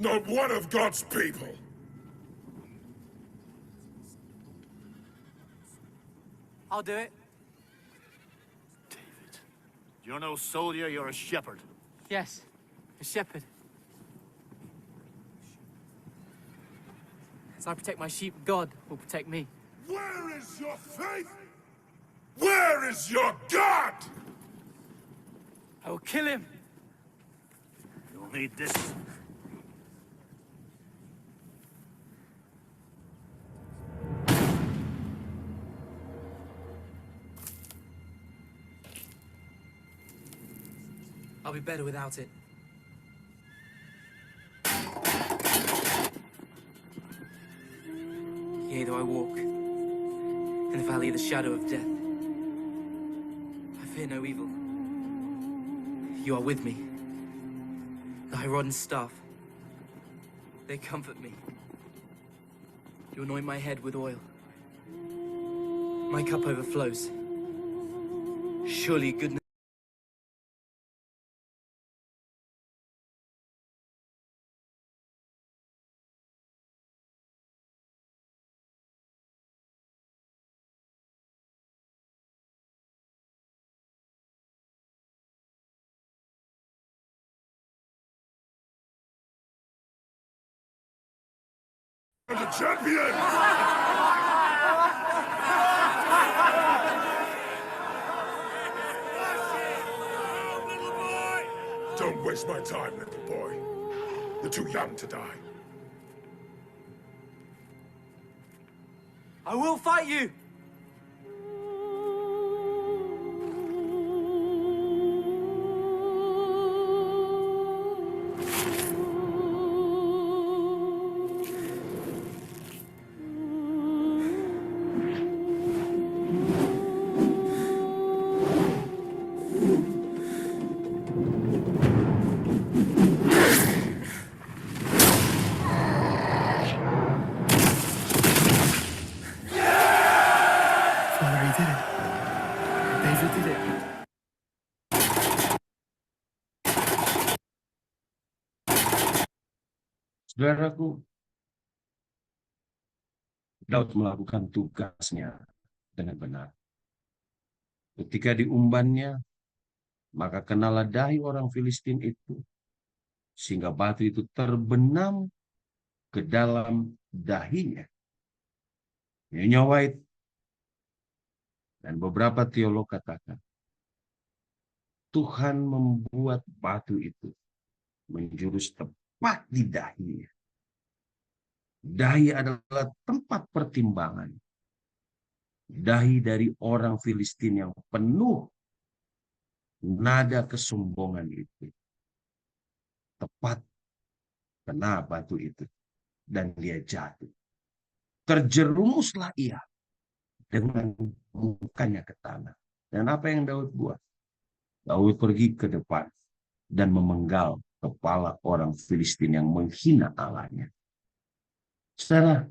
Not one of God's people! I'll do it. David, you're no soldier, you're a shepherd. Yes, a shepherd. As I protect my sheep, God will protect me. Where is your faith? Where is your God? I will kill him. You'll need this. I'll be better without it. Yea, though I walk in the valley of the shadow of death, I fear no evil. You are with me. Thy rod and staff, they comfort me. You anoint my head with oil. My cup overflows. Surely goodness. The champion! Don't waste my time, little boy. You're too young to die. I will fight you! Father, he did it. David did it. Saudaraku, Daud melakukan tugasnya dengan benar. Ketika diumbannya, maka kenalah dahi orang Filistin itu, sehingga batu itu terbenam ke dalam dahinya. Nyonya White dan beberapa teolog katakan, Tuhan membuat batu itu menjurus tepat di dahinya. Dahi adalah tempat pertimbangan. Dahi dari orang Filistin yang penuh nada kesombongan itu. Tepat kena batu itu. Dan dia jatuh. Terjerumuslah ia dengan mukanya ke tanah. Dan apa yang Daud buat? Daud pergi ke depan dan memenggal kepala orang Filistin yang menghina Allahnya. Saudara,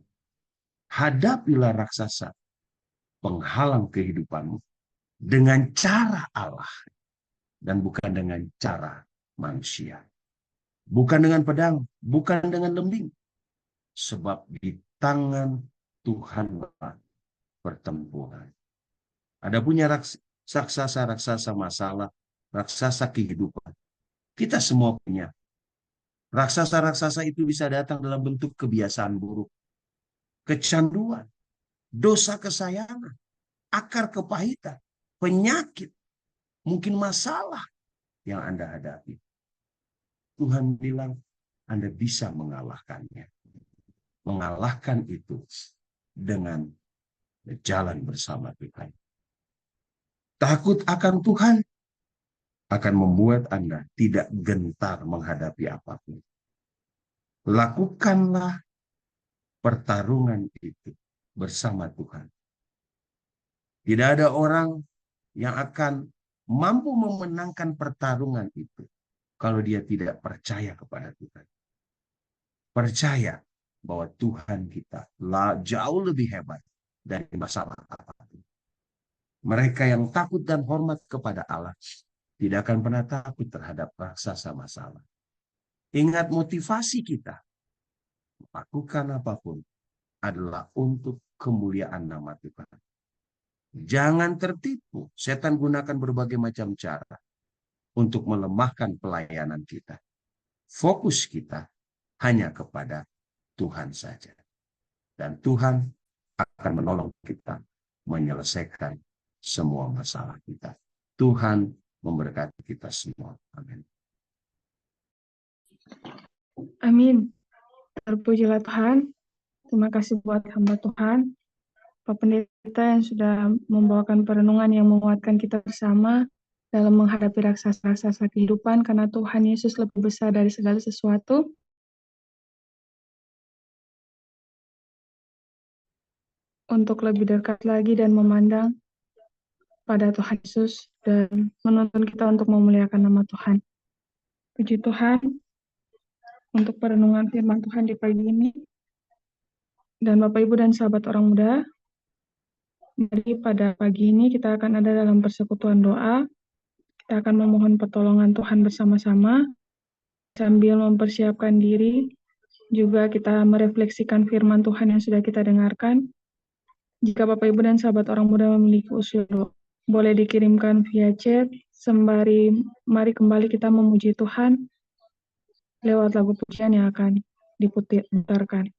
hadapilah raksasa penghalang kehidupanmu dengan cara Allah dan bukan dengan cara manusia. Bukan dengan pedang, bukan dengan lembing. Sebab di tangan Tuhanlah pertempuran. Ada punya raksasa-raksasa masalah, raksasa kehidupan. Kita semua punya. Raksasa-raksasa itu bisa datang dalam bentuk kebiasaan buruk, kecanduan, dosa kesayangan, akar kepahitan, penyakit, mungkin masalah yang Anda hadapi. Tuhan bilang Anda bisa mengalahkannya. Mengalahkan itu dengan berjalan bersama Tuhan. Takut akan Tuhan akan membuat Anda tidak gentar menghadapi apapun. Lakukanlah pertarungan itu bersama Tuhan. Tidak ada orang yang akan mampu memenangkan pertarungan itu kalau dia tidak percaya kepada Tuhan. Percaya bahwa Tuhan kita jauh lebih hebat dari masalah apapun. Mereka yang takut dan hormat kepada Allah tidak akan pernah takut terhadap raksasa masalah. Ingat, motivasi kita melakukan apapun adalah untuk kemuliaan nama Tuhan. Jangan tertipu. Setan gunakan berbagai macam cara untuk melemahkan pelayanan kita. Fokus kita hanya kepada Tuhan saja. Dan Tuhan akan menolong kita menyelesaikan semua masalah kita. Tuhan memberkati kita semua. Amin. Amin. Terpujilah Tuhan. Terima kasih buat hamba Tuhan, Pak Pendeta yang sudah membawakan perenungan yang menguatkan kita bersama dalam menghadapi raksasa-raksasa kehidupan, karena Tuhan Yesus lebih besar dari segala sesuatu. untuk lebih dekat lagi dan memandang pada Tuhan Yesus dan menuntun kita untuk memuliakan nama Tuhan. Puji Tuhan untuk perenungan firman Tuhan di pagi ini. Dan Bapak Ibu dan sahabat orang muda, mari pada pagi ini kita akan ada dalam persekutuan doa. Kita akan memohon pertolongan Tuhan bersama-sama sambil mempersiapkan diri. Juga kita merefleksikan firman Tuhan yang sudah kita dengarkan. Jika Bapak Ibu dan sahabat orang muda memiliki usul, boleh dikirimkan via chat. Sembari mari kembali kita memuji Tuhan lewat lagu pujian yang akan diputarkan.